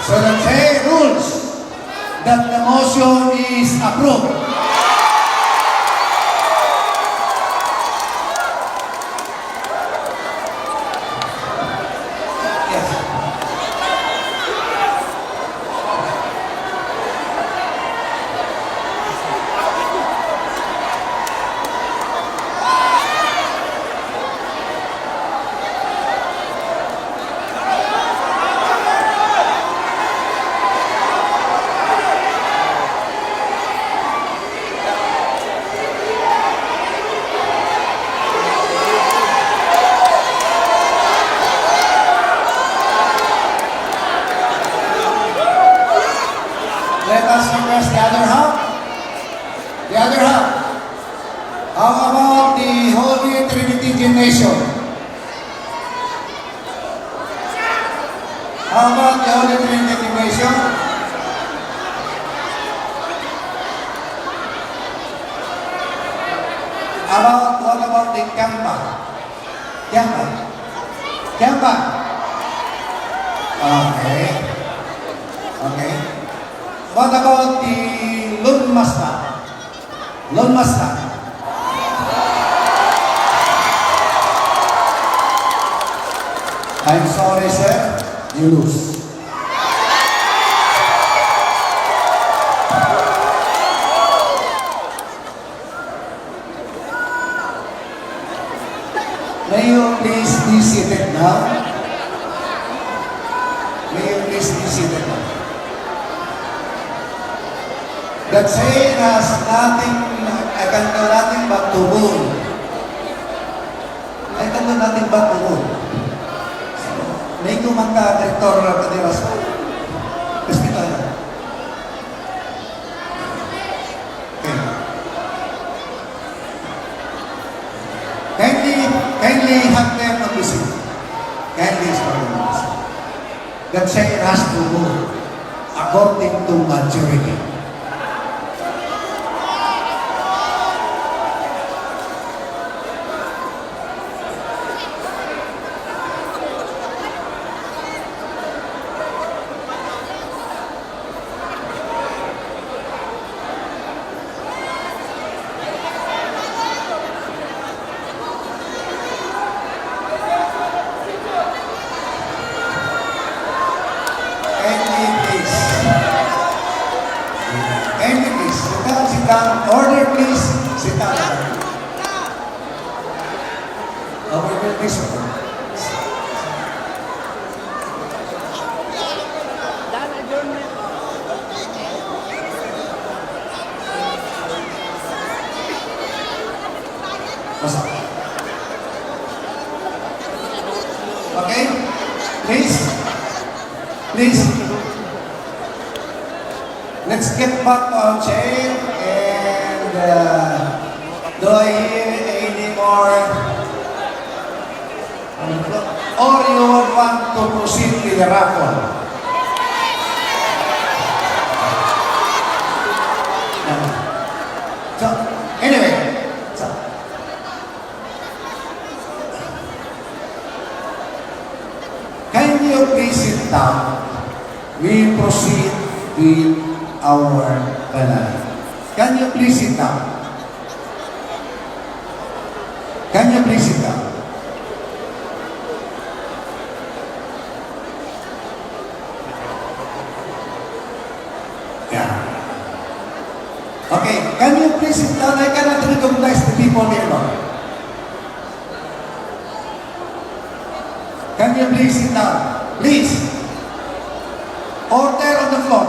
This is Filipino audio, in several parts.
So the chair rules that the motion is approved. Let us request the other half. The other half. How about the Holy Trinity Gymnasium? How about the Holy Trinity Gymnasium? What about the Kampa? Kampa? Kampa? Okay. Okay. What about the Lunmasta? Lunmasta? I'm sorry, sir. You lose. May you please be seated now? May you please be seated now? The chain has nothing, I can do nothing but to move. I can do nothing but to move. May kumangka-direktor na kanilas ko. Hospital na. Okay. Kindly have them on the seat. Kindly have them on the seat. The chain has to move according to maturity. Sit down. Order, please. Sit down. Order, please. Okay? Please. Please. Let's get back to our chair and do I hear any more? Or you would want to proceed with the raffle? So, anyway. Can you please sit down? We proceed with our panel. Can you please sit down? Can you please sit down? Yeah. Okay, can you please sit down? I cannot recognize the people here. Can you please sit down? Please. Order on the floor.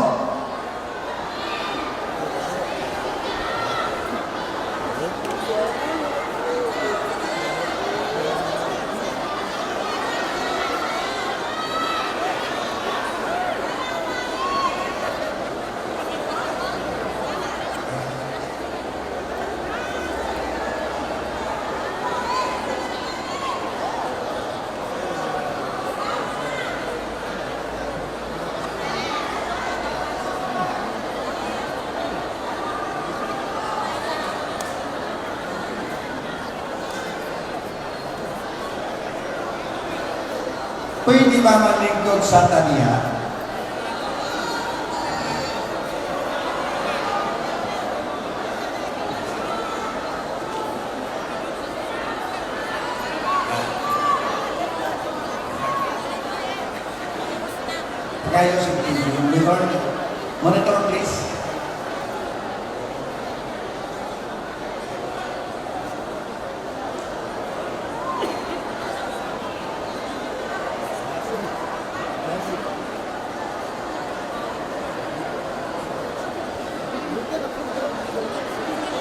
Pwede ba manlingkod sa taniya? Pagayos yung TV. Monitor, please.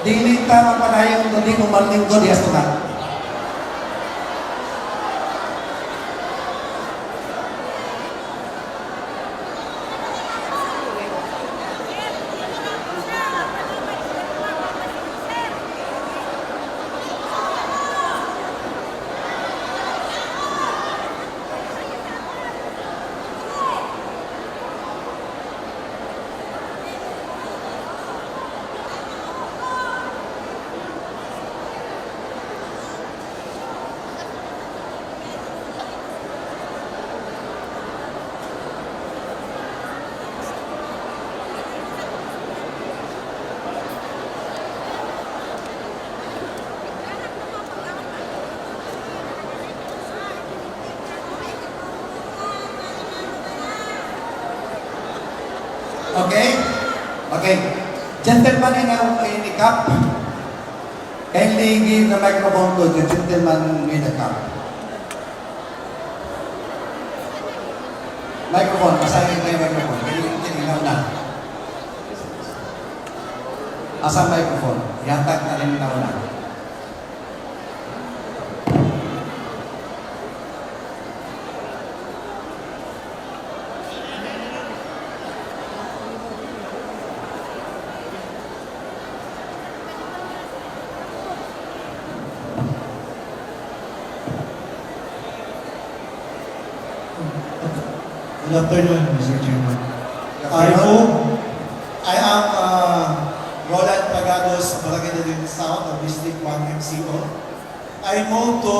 Dili tama panayong hindi ko malingkod yes na. Okay? Okay. Gentleman in the cup, kindly give the microphone to the gentleman in the cup. Microphone, masahin kayo microphone. Tingnan na. Asa microphone? Yatag na rin na una. Good afternoon, Mr. Chairman. I am Roland Pagados, Barangay Dalin South of District 1 MCO. I move to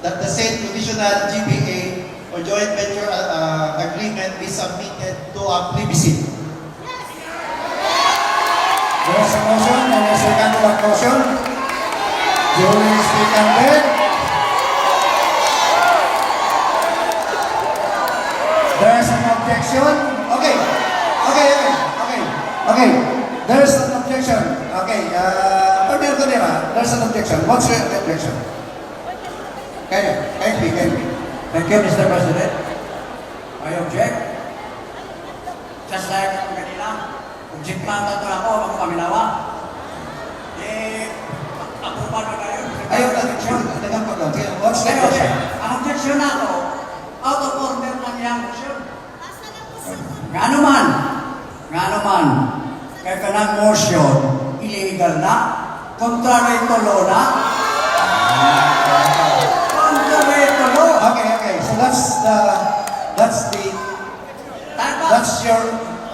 that the said conditional GBA or joint venture agreement be submitted to a plebiscite. There's a motion and a second to that motion. Duly seconded. There's an objection. Okay. There's an objection. Okay. Pamir Codera, there's an objection. What's your objection? Kindly. Thank you, Mr. President. I object. Just like kanina, object lang ito ako, magpaminawa. Ako pa na kayo. Ayaw na objection. What's the objection? Ang objection na ako, out of order lang yung motion. Nga naman, kaya ka ng motion, illegal na, contrary to law na. Contrary to law. Okay. So that's your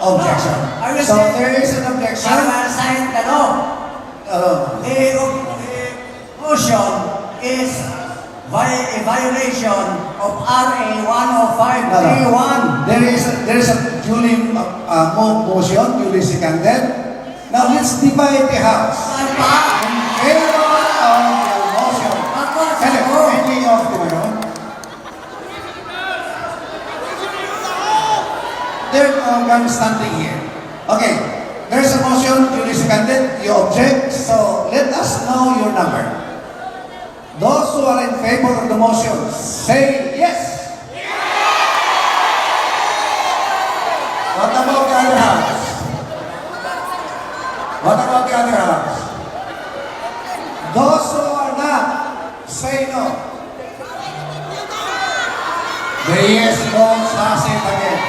objection. So there is an objection. I will sign the law. The motion is a violation of RA 105.31. There is a duly motion, duly seconded. Now let's divide the house. In favor of the motion. Kindly off the microphone. I'm standing here. Okay, there's a motion, duly seconded. You object, so let us know your number. Those who are in favor of the motion, say yes. What about the other house? What about the other house? Those who are not, say no. The yes votes has it again.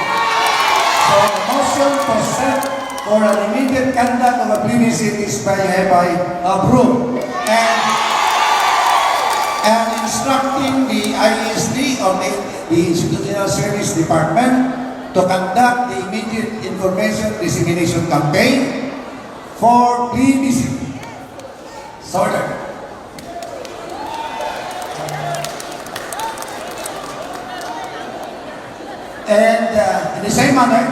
So the motion to set for an immediate conduct of a plebiscite is hereby approved. And instructing the ISD or the Institutional Service Department to conduct the immediate information dissemination campaign for plebiscite. Order. And in the same manner,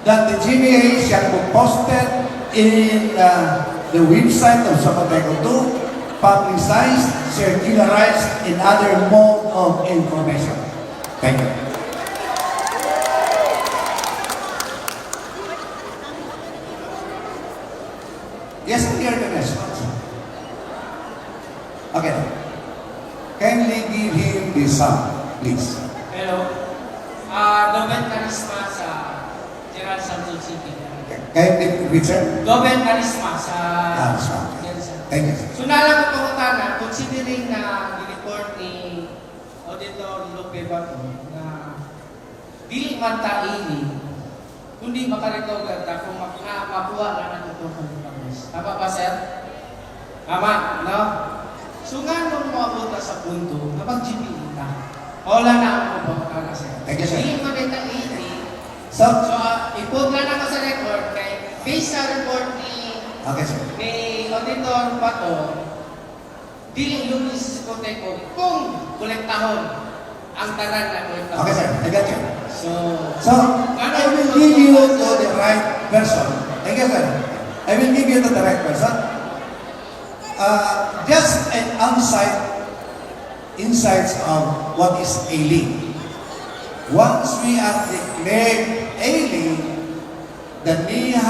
that the GBA shall be posted in the website of Zapoteco 2, publicized, circularized in other mode of information. Thank you. this sum, please. Hello. Doben Karisma sa General Santos City. Can you return? Doben Karisma sa Karisma. General Santos. Thank you. So nalaman ko na considering na report ni Auditor Lupe Bato na dili man ta ini kundi makaretoga ta kung makuha na natin itong Congress. Tama ba, sir? Tama, no? So nga nung maabot na sa punto na mag-GPE ka, wala na ako pagkakala, sir. Thank you, sir. Dili man ito ini. So, Ipugla na ko sa record kay based sa report okay, sir. ni Auditor Bato, dili yung isisikote ko kung kolektahon ang tanan na kolektahon. Okay, sir. I got you. So, So, I will give you to the right person. Thank you, sir. I will give you to the right person. Just an insights of what is ailing. Once we are declared ailing, the NEA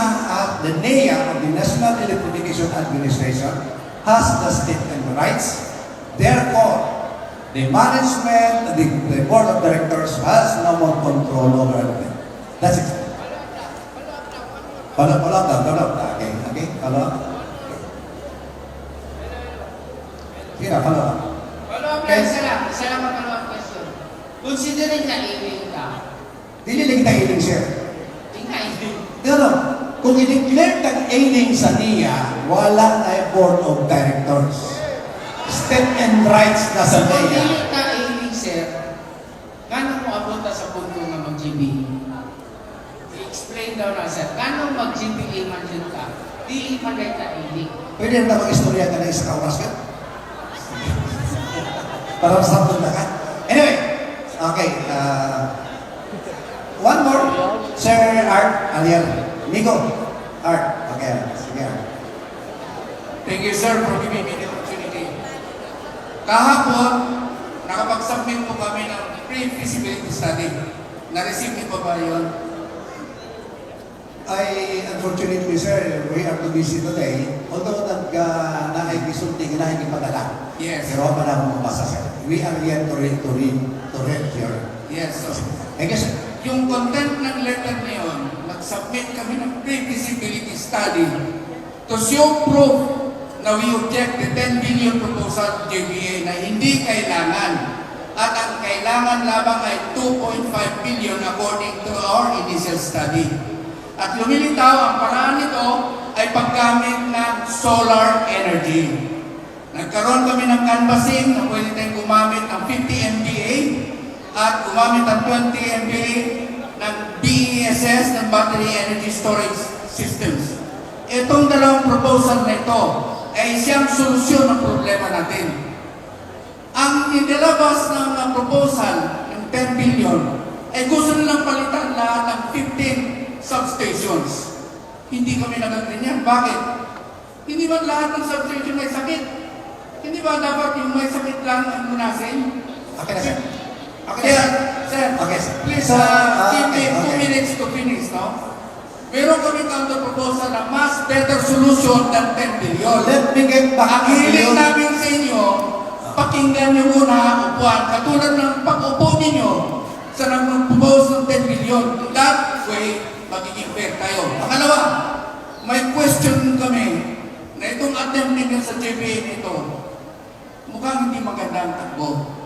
of the National Electrification Administration has the statement rights. Therefore, the management, the board of directors has no more control over it. That's it. Follow up. Okay, follow up. Sige na, follow up. follow-up lang, isa lang mag-follow-up question. Considering na ailing ka, Dili lang kita ailing, sir. ailing. Pero, kung i-declare kang ailing sa NEA, wala na yung board of directors. Statement rights na sa Kung NEA. dili ka ailing, sir, gano'n mo abot sa punto na mag-GBE? I-explain daw na, sir. Gano'n mag-GBE man yun ka? Dili man rin ka ailing. Pwede na mag-istorya ka na isang oras ka? Para sa na ka? Anyway, okay. One more. Sir Art Alier. Nico. Art. Okay. Sige. Thank you, sir, for giving me the opportunity. Kahapon, nakapag-submit po kami ng pre-feasibility study. Na-receive niyo pa ba yun? Unfortunately, sir, we are too busy today. Although nag-naikisulting, naikipadala. Yes. Pero pa na mabasa, sir. We are yet to read here. Yes, so, Thank you, sir. yung content ng letter na yun, nag-submit kami ng pre-feasibility study to show proof na we object the 10 billion proposal JBA na hindi kailangan. At ang kailangan lamang ay 2.5 billion according to our initial study. At lumilitaw ang paraan nito ay paggamit ng solar energy. Nagkaroon kami ng canvassing na pwede tayong gumamit ng 50 MVA at gumamit ng 20 MVA ng BESS, ng Battery Energy Storage Systems. Itong dalawang proposal na ito ay siyang solusyon ng problema natin. Ang inilabas ng proposal ng 10 billion ay gusto nilang palitan lahat ng 15 substations. Hindi kami nag-agreean. Bakit? Hindi ba lahat ng substation may sakit? Hindi ba dapat yung may sakit lang ang lunasin? Okay na, sir. Kaya, sir, Okay, sir. please So, give me okay. 2 minutes to finish, no? Meron kami counter proposal na mas better solution than 10 billion. Let me get back Ang to hiling you. namin sa inyo, pakinggan niyo muna upuan. Katulad ng pag-upo ninyo sa nag-propose ng 10 billion. That way, magiging fair tayo. Pangalawa, may question kami na itong attempt ninyo sa JPA nito, mukhang hindi maganda ang takbo.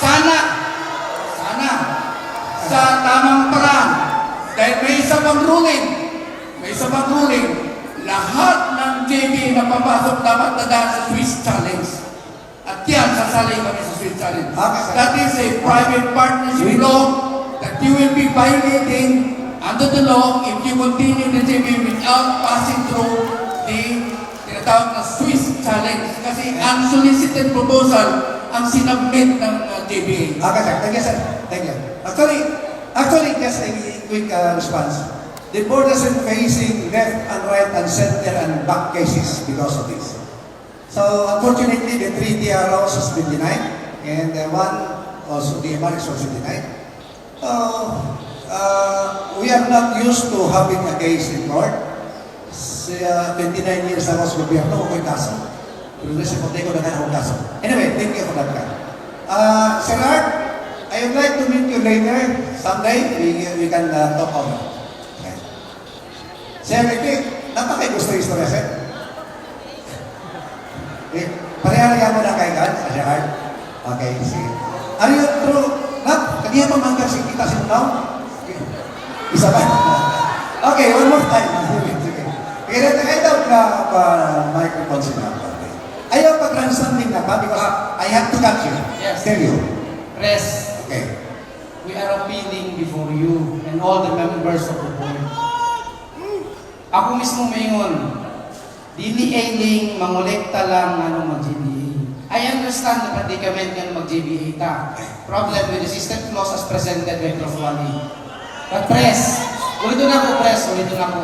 Sana, sa tamang paraan, dahil may isa pang ruling, lahat ng JPA na papasok dapat nadaan sa Swiss Challenge. At yan, sasali kami sa Swiss Challenge. Okay, sir. That is a private partnership law that you will be violating under the law if you continue the JPA without passing through the tinatawag na Swiss Challenge. Kasi unsolicited proposal ang sinubmit ng JPA. Okay, sir. Thank you, sir. Thank you. Actually, just a quick response. The board is facing left and right and center and back cases because of this. So, unfortunately, the 3 TROs has been denied, and one also, the MR is also denied. We are not used to having a case in court. 29 years ako sa gobyerno, ako'y kaso. Pero sa kote ko na akong kaso. Anyway, thank you for that. Sir Art, I would like to meet you later. Someday, we can talk over. Okay. Sir Ricky, napaka-gusto yung istorya, sir. Parehariya mo na kay God, Sir Art. Okay, sige. Are you true? Kaniya pa man kasi kita sinunaw? Isa pa? Okay, one more time. Sige. Kaya daw ka microphone siya. Ayaw pa-transcending na ba? Because I have to cut you. Yes. Tell you. Press, Okay. we are appealing before you and all the members of the board. Ako mismo mayon, dili ailing mangolekta lang ano mag-GBA. I understand the predicament ng mag-GBA ta. Problem with the system flaws as presented by Prof. Wally. But press, ulitin ako press, ulitin ako.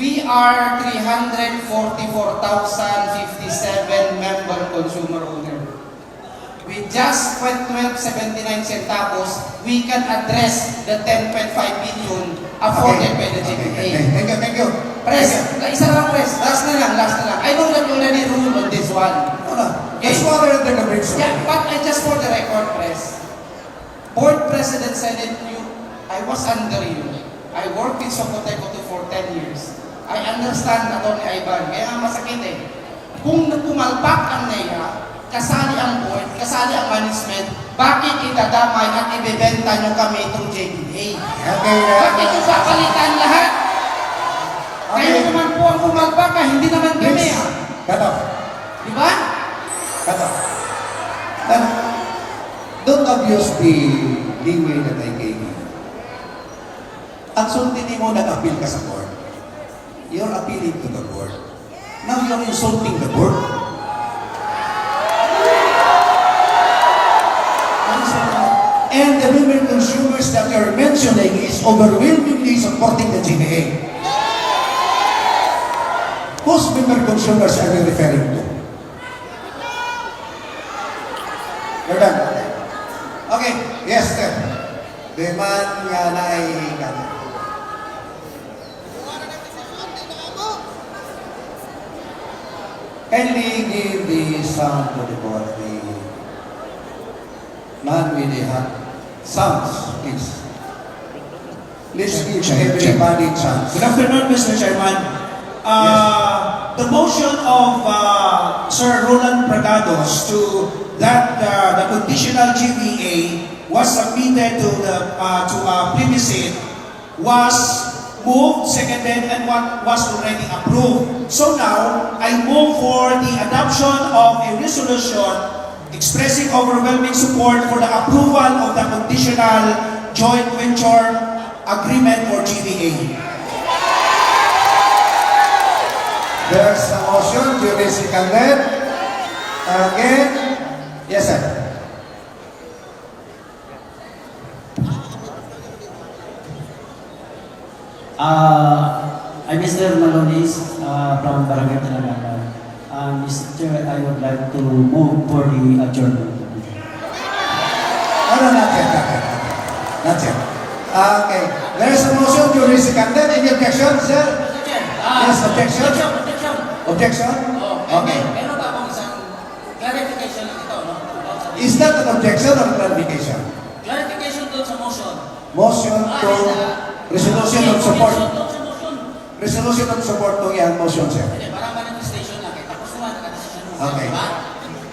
We are 344,057 member consumer owner. With just 12.79 centavos, we can address the 10.5 billion afforded by the GBA. Thank you. Press, isa lang press, last na lang. I know that you already ruled on this one. Let's water under the bridge. Yeah, but just for the record, press. Board President Senate, I was under you. I worked with Socoteco for 10 years. I understand na ni Ivan, kaya ang masakit eh. Kung pumalpak ang NEA, kasali ang board, kasali ang management, bakit itadamay at ibebenta nyo kami itong JBA? Okay. Bakit yung papalitan lahat? Kayo naman po ang pumalpak hindi naman kami Please, cut off. Di ba? Cut off. Then, don't abuse the leeway that I gave you. Ang sultini mo, nag-appeal ka sa board. You're appealing to the board. Now you're insulting the board. And the women consumers that you're mentioning is overwhelmingly supporting the GBA. Whose member consumers are you referring to? You're done. Okay. Yes, sir. The man nga na ay kindly give the sound to the board, the man with the hat. Sounds, please. Let's give everybody a chance. Good afternoon, Mr. Chairman. The motion of Sir Roland Pragados to that the conditional GBA was submitted to the plebiscite was moved, seconded, and what was already approved. So now, I move for the adoption of a resolution expressing overwhelming support for the approval of the conditional joint venture agreement or GBA. There's a motion, duly seconded. Again, yes, sir. I'm Mr. Malonis from Barangay Talanagan. Mr. Chair, I would like to move for the adjournment. No, not yet. Not yet. Okay. There's a motion, duly seconded. Any objection, sir? Yes, objection. Objection? Okay. Meron ba akong isang clarification lang ito, no? Is that an objection or clarification? Clarification doon sa motion. Motion to resolution of support. Motion. Resolution of support to yan motion, sir. Hindi, parang manifestation lang. Tapos naman, naka-decision mo. Okay. Diba? Sir,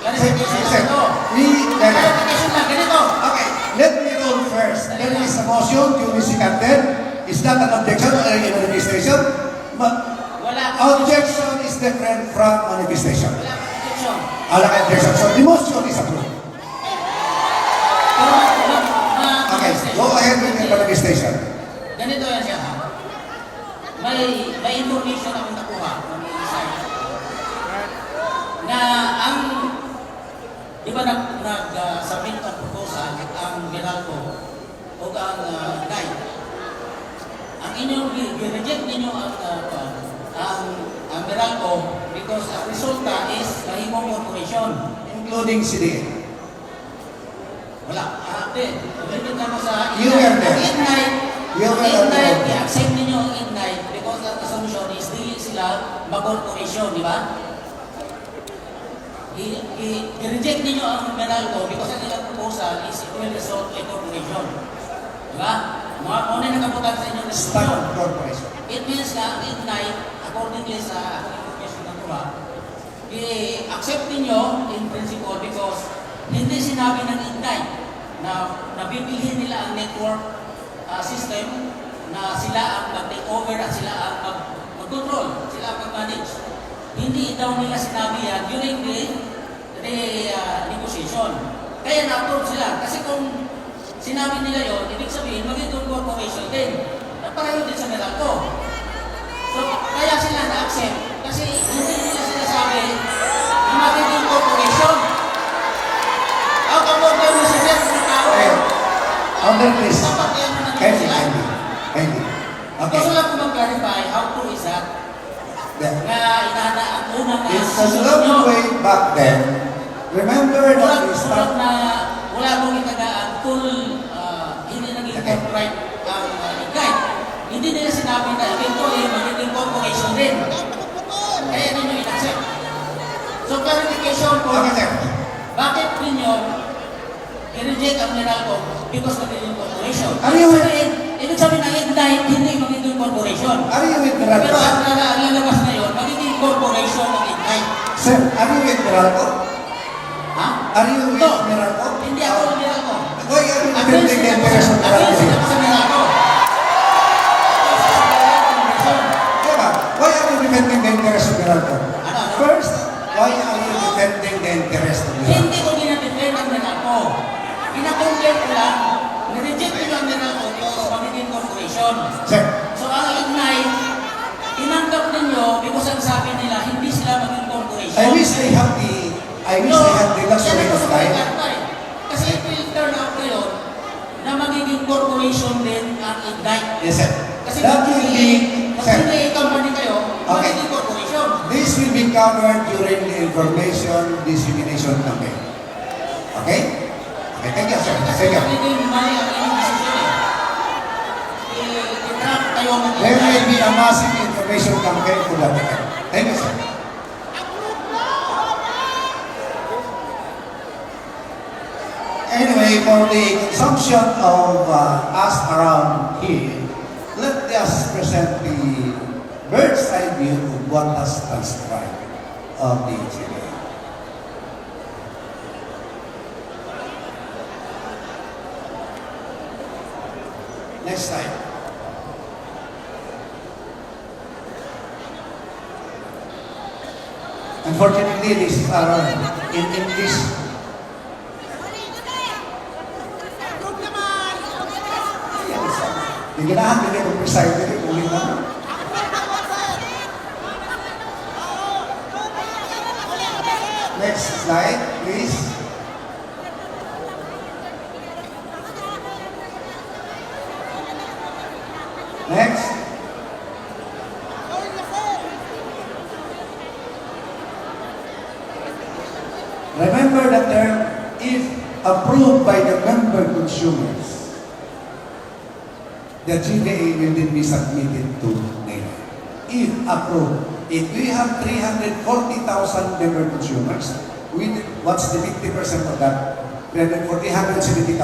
Clarification sir, lang ito. we- Clarification lang, ganito. Okay, let me roll first. There is a motion, duly seconded. Is that an objection or a manifestation? Wala akong Objection is different from manifestation. Wala akong objection. Alak objection. So the motion is approved. Okay, go ahead with the manifestation. Ganito yan siya, ha? May information akong nakuha ng insight na ang di ba nag-submit ang proposal ang Geraldo o ang guide. Ang inyong i-reject ninyo ang Geraldo because ang resulta is mahimong corporation. Including CDA. Wala. Ate, ulitin ako sa You were there. Ignite. You were Ignite, there. i-accept ninyo ang Ignite because ang assumption is dili sila mag-corporation, di ba? i-reject ninyo ang Meralco because ang ilang proposal is it will result in corporation. Diba? Muna nakabutan sa inyong Start resolution. of corporation. It means na midnight, accordingly sa aking information ng tuwa, i-accept ninyo in principle because hindi sinabi ng ignite na nabibilhin nila ang network system na sila ang mag-take over at sila ang mag-control, sila ang mag-manage. Hindi daw nila sinabi yan during the negotiation. Kaya na-approve sila. Kasi kung sinabi nila yon, ibig sabihin, magiging corporation din. At pareho din sa Meralco. So, kaya sila na-accept. Kasi hindi nila sinasabi na magiging corporation. Out of order mo si Sir ng tao. Okay. Order, please. Dapat yan na Kindly, sila. kindly. Okay. Gusto lang ko mag-clarify how true is that? Yeah. Na inana ang unang It's a long way back then. Remember that we Ulat start... na wala mong itagaan full hindi naging Okay. corporate ang ignite. Hindi nila sinabi na eventually magiging corporation din. Kaya ninyo in-accept. So clarification po, Okay, sir. bakit ninyo i-reject ang Meralco because magiging corporation? Ano yun? Ibig sabihin ng ignite, hindi magiging corporation. Are you with Pero Meralco? ang lalabas na yun, magiging corporation ng ignite. Sir, are you with Meralco? Ha? Are you with No. Meralco? Hindi ako ng Meralco. Why are you Against defending the sila interest of Meralco? against sila sa Meralco. Diba? Why are you defending the interest of Meralco? Ano? First, why are you defending the interest of Meralco? Hindi ko dinadefend ang Meralco. Pinag-complain ko lang, na-reject ko ang Meralco because magiging corporation. Sir, So ang ignite, tinanggap ninyo because ang sabi nila, hindi sila maging corporation. I wish they had the luxury yan ang of gusto ko time. i-clarify. Kasi it will turn out ngayon na magiging corporation din ang ignite. Yes, sir. Kasi That will be, sir, hindi company kayo, Okay. magiging corporation. this will be covered during the information dissemination campaign. Okay? Okay, thank you, sir. Kasi Thank you. magiging mali ang inyong decision eh. I-trap kayo ng There will be a massive information campaign to that effect. Thank you, sir. Anyway, for the consumption of us around here, let us present the bird's eye view of what has transpired of the GBA. Next slide. Unfortunately, these are in English. Hindi na, hindi ko precise, hindi ko ulit na. Next slide, please. Next. Remember the term, if approved by the member consumers, the GDA will then be submitted to NERA. If approved, if we have 340,000 member consumers, what's the 50% of that? 370,000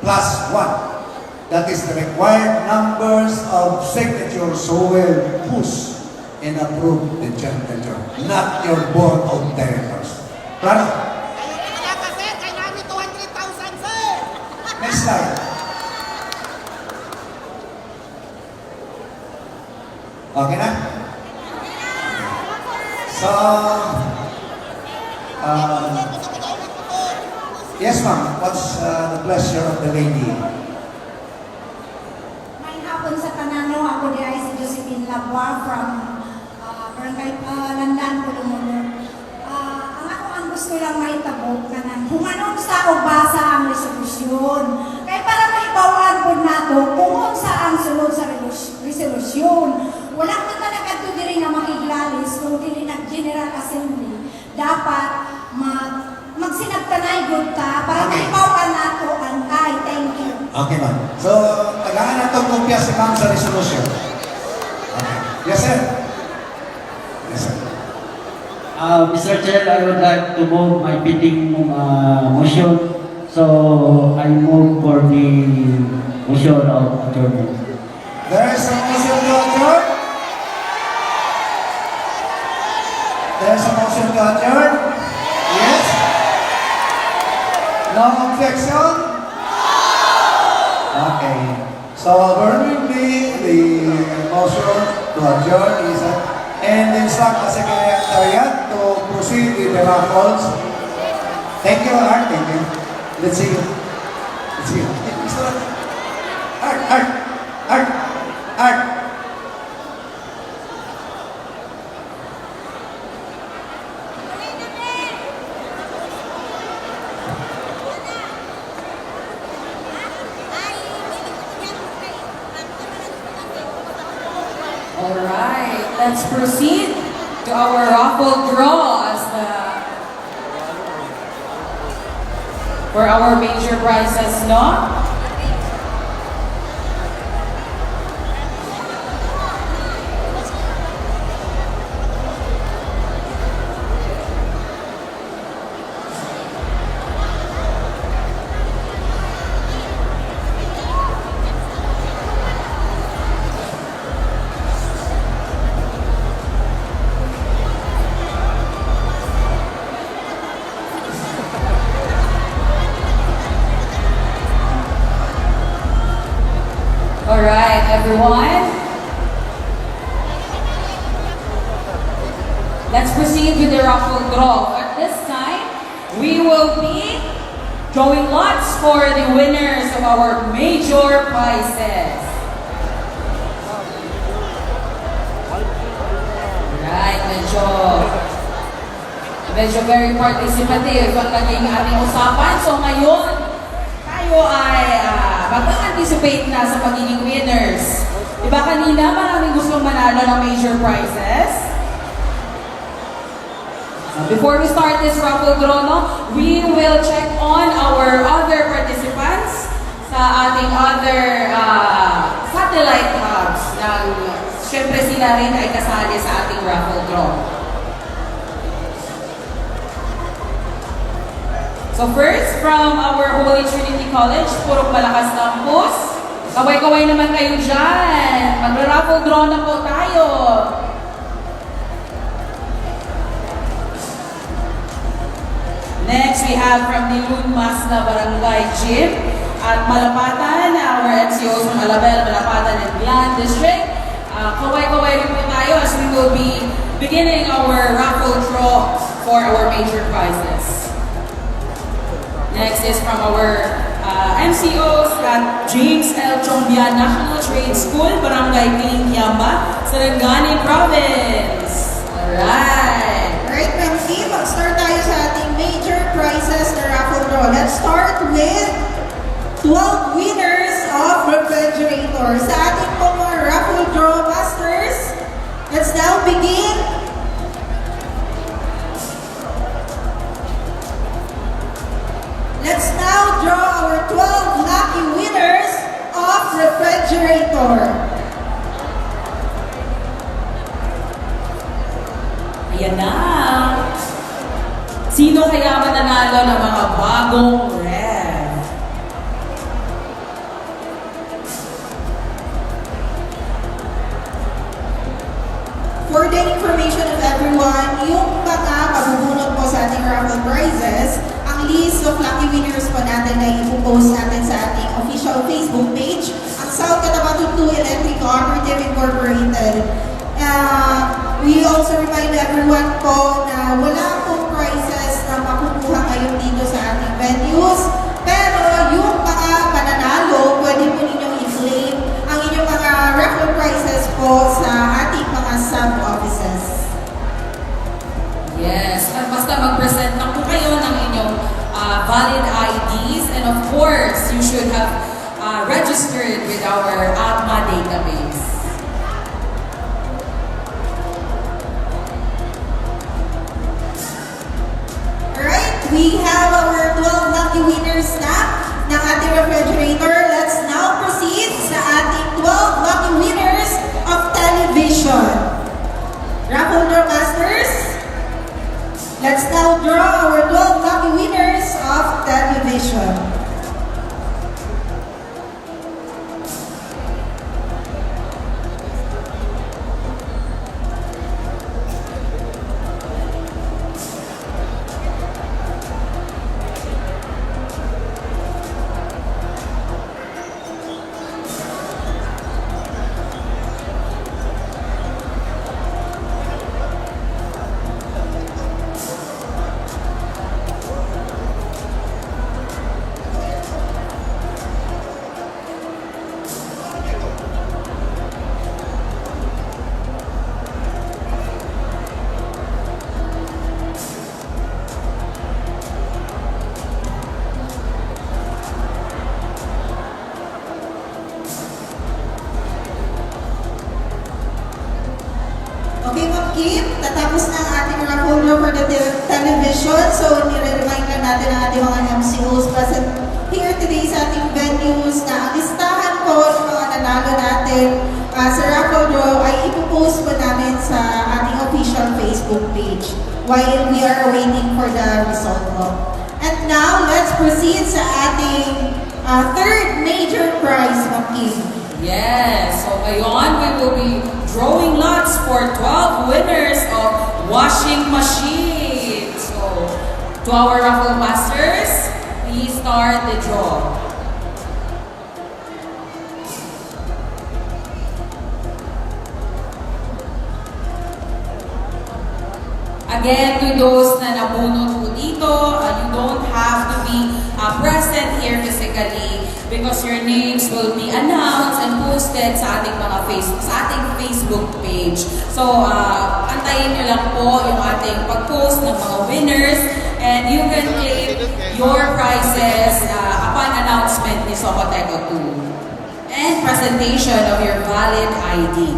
plus 1. That is the required numbers of signatures so will push and approve the joint venture, not your board of directors. Plano? Next slide. Okay na? So, yes ma'am, what's the pleasure of the lady? May hapon sa Tanano, ako di ay si Josephine Labua from Barangay Landan, Pulumulong. Ang ako ang gusto lang maitabog ka na humanon sa ugbasa ang resolusyon. Kaya para maibawan po nato kung sa ang sulod sa resolusyon. Walang matalaga ito din na makilalis kung dili nag-General Assembly. Dapat magsinagtanay good ka para Okay. maibawan nato ang ay. Thank you. Okay ma'am. So, tagaan na itong kopya si ma'am sa resolution. Okay. Yes sir. Yes sir. Mr. Chair, I would like to move my pending motion. So I move for the motion of adjournment. There is a motion to adjourn. There's a motion to adjourn. Yes? No objection? Okay. So currently, the motion to adjourn is and instruct the Secretariat to proceed with the raffles. Thank you, Art. Thank you. Let's see you. Let's see you. Art. All right, let's proceed to our raffle draw for our major prizes, no? All right, everyone. Let's proceed with the raffle draw. At this time, we will be drawing lots for the winners of our major prizes. Right, medyo very participative ang naging ating usapan. So ngayon, tayo ay mag-anticipate na sa pagiging winners. Diba kanina maraming gustong manalo ng major prizes? Before we start this raffle draw, no, we will check on our other participants sa ating other satellite hubs. Siyempre sila rin ay kasali sa ating raffle draw. So first, from our Holy Trinity College, Purok Malakas Campus. Kaway-kaway naman kayo dyan. Magra-raffle draw na po tayo. Next, we have from the Lunmasna Barangay Gym at Malapatan, our NCOs from Alabel, Malapatan, and Glan District. Kaway-kaway rin po tayo as we will be beginning our raffle draw for our major prizes. Next is from our MCOs at James L. Chongbian National Trade School, Barangay Kilingyamba, Sarangani Province. Alright. Alright, Mamsi, mag-start tayo sa ating major prizes na raffle draw. Let's start with 12 winners of refrigerator. Sa ating mga raffle draw masters, let's now begin. Let's now draw our 12 lucky winners of refrigerator. Ayan na. Sino kaya mananalo ng mga bagong ref? For the information of everyone, yung mga mabubunot po sa ating raffle prizes, ang list of lucky winners po natin ay ipopost natin sa ating official Facebook page, ang South Cotabato 2 Electric Cooperative Incorporated. We also remind everyone po na wala pong prizes na makukuha ngayon dito sa ating venues, pero yung mga pananalo, pwede po ninyong i-claim ang inyong mga raffle prizes po sa ating mga sub-offices. Yes, at basta mag-present lang po kayo ng inyong valid IDs, and of course, you should have registered with our APMA database. Alright, we have our 12 lucky winners na ng ating refrigerator. Let's now proceed sa ating 12 lucky winners of television. Raffle draw masters, the television. So, nire-remind lang natin ang ating mga MCOs present here today sa ating venues na ang listahan po ng mga nanalo natin sa raffle draw ay ipopost po namin sa ating official Facebook page while we are waiting for the result po. And now, let's proceed sa ating third major prize, Ma'am Kim. Yes, so ngayon we will be drawing lots for 12 winners of washing machine. So, to our raffle masters, please start the draw. Again, to those na nabunot po dito, you don't have to be present here physically because your names will be announced and posted sa ating mga Facebook page. So, antayin nyo lang po yung ating pag-post ng mga winners and you can claim your prizes upon announcement ni Socoteco 2 and presentation of your valid ID.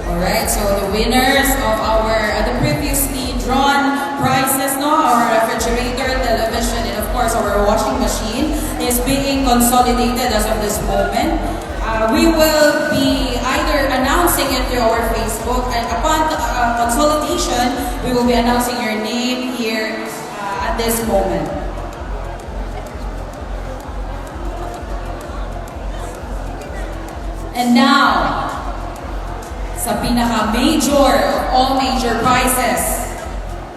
Alright, so the winners of the previously drawn prizes, our refrigerator, television, and of course our washing machine is being consolidated as of this moment. We will be either announcing it through our Facebook and upon consolidation, we will be announcing your name here at this moment. And now, sa pinaka-major of all major prizes,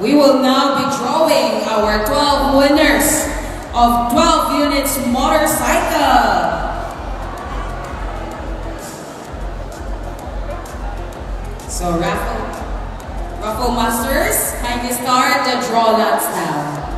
we will now be drawing our 12 winners of 12 units motorcycle. So raffle masters, kindly start the draw lots now.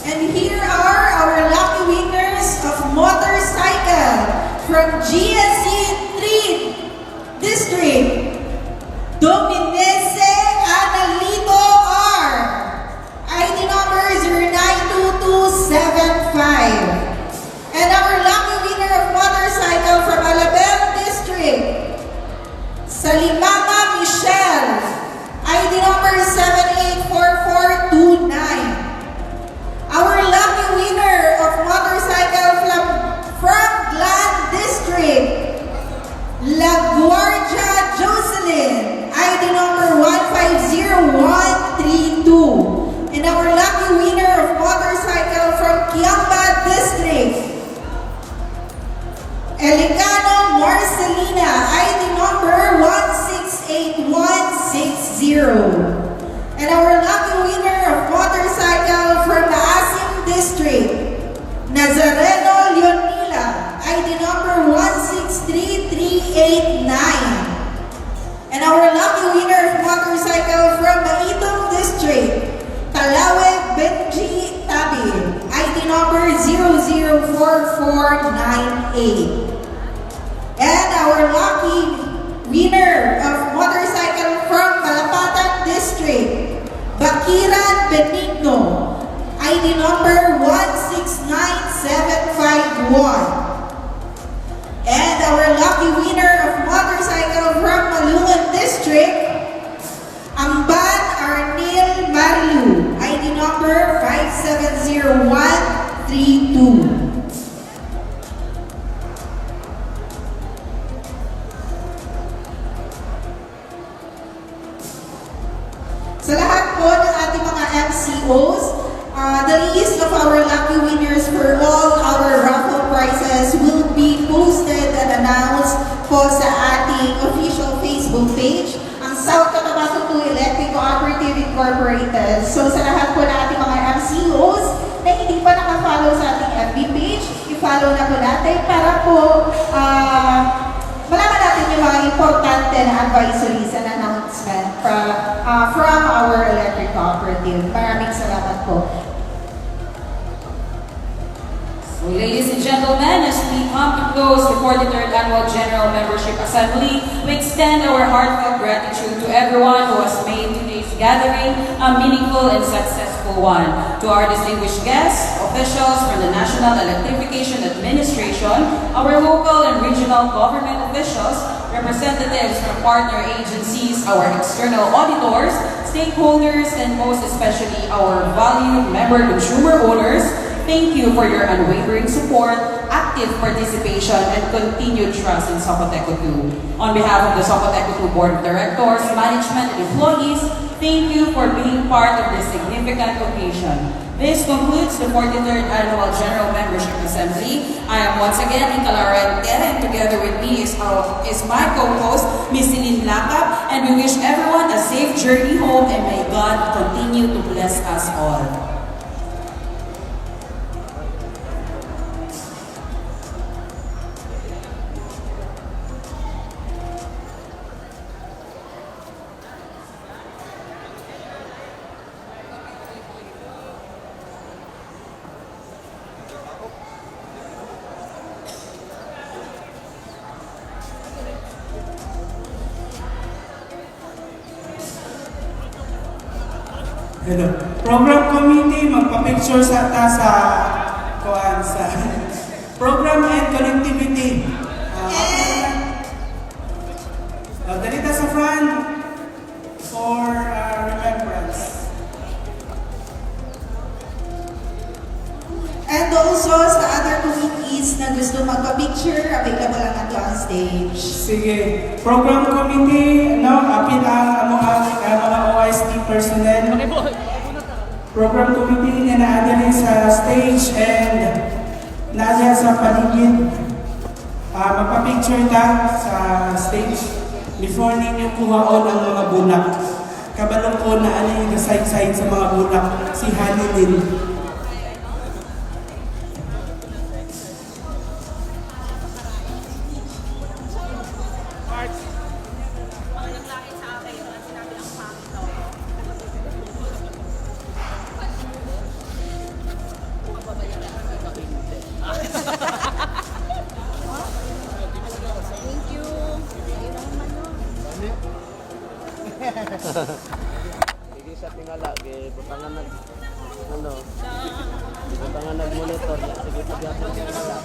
And here are our lucky winners of motorcycle from GSC 3 District. Dominese Analito R. ID number 092275. And our lucky winner of motorcycle from Alabel District. Salimama Michelle. ID number 784429. Our lucky winner of motorcycle from Glan District, LaGuardia Jocelyn, ID number 150132. And our lucky winner of motorcycle from Kiamba District, Elicano Marcelina, ID number 168160. And our lucky winner of motorcycle from the Asim District, Nazareno Leonila, ID number 163389. And our lucky winner of motorcycle from the Itom District, Talawe Benji Tabi, ID number 004498. And our lucky winner of motorcycle from Malapatan District, Bakiran Benigno, ID number 169751. And our lucky winner of motorcycle from Malungan District, Amban Arnil Marilu, ID number 577 MCOs. The list of our lucky winners for all our raffle prizes will be posted and announced po sa ating official Facebook page, ang South Cotabato 2 Electric Cooperative Incorporated. So sa lahat po na ating mga MCOs na hindi pa nakafollow sa ating FB page, i-follow na po natin para po malaman natin yung mga importante na advisories and announcement from our electric cooperative. Maraming salamat po. So, ladies and gentlemen, as we come to close the 43rd Annual General Membership Assembly, we extend our heartfelt gratitude to everyone who has made today's gathering a meaningful and successful one. To our distinguished guests, officials from the National Electrification Administration, our local and regional government officials, representatives from partner agencies, our external auditors, stakeholders, and most especially our valued member consumer owners, thank you for your unwavering support, active participation, and continued trust in Socoteco 2. On behalf of the Socoteco 2 Board of Directors, management, and employees, thank you for being part of this significant occasion. This concludes the 43rd Annual General Membership Assembly. I am once again Inka Laurente, and together with me is my co-host, Ms. Celine Lacap, and we wish everyone a safe journey home, and may God continue to bless us all. Hello. Program committee, magpa-picture sa program and connectivity. Dalita sa front for remembrance. And also sa other committees na gusto magpa-picture, available lang ato on stage. Sige. Program committee, apil ang mga OST personnel. Program committee na naadali sa stage and naadali sa paligid. Magpa-picture ta sa stage before ninyo kuhaon ang mga bulak. Kabalong ko na ano yung side-side sa mga bulak, si Hanilin. Hindi sa tingala, butangan butangan nag-monitor, sige pag-yata tingala.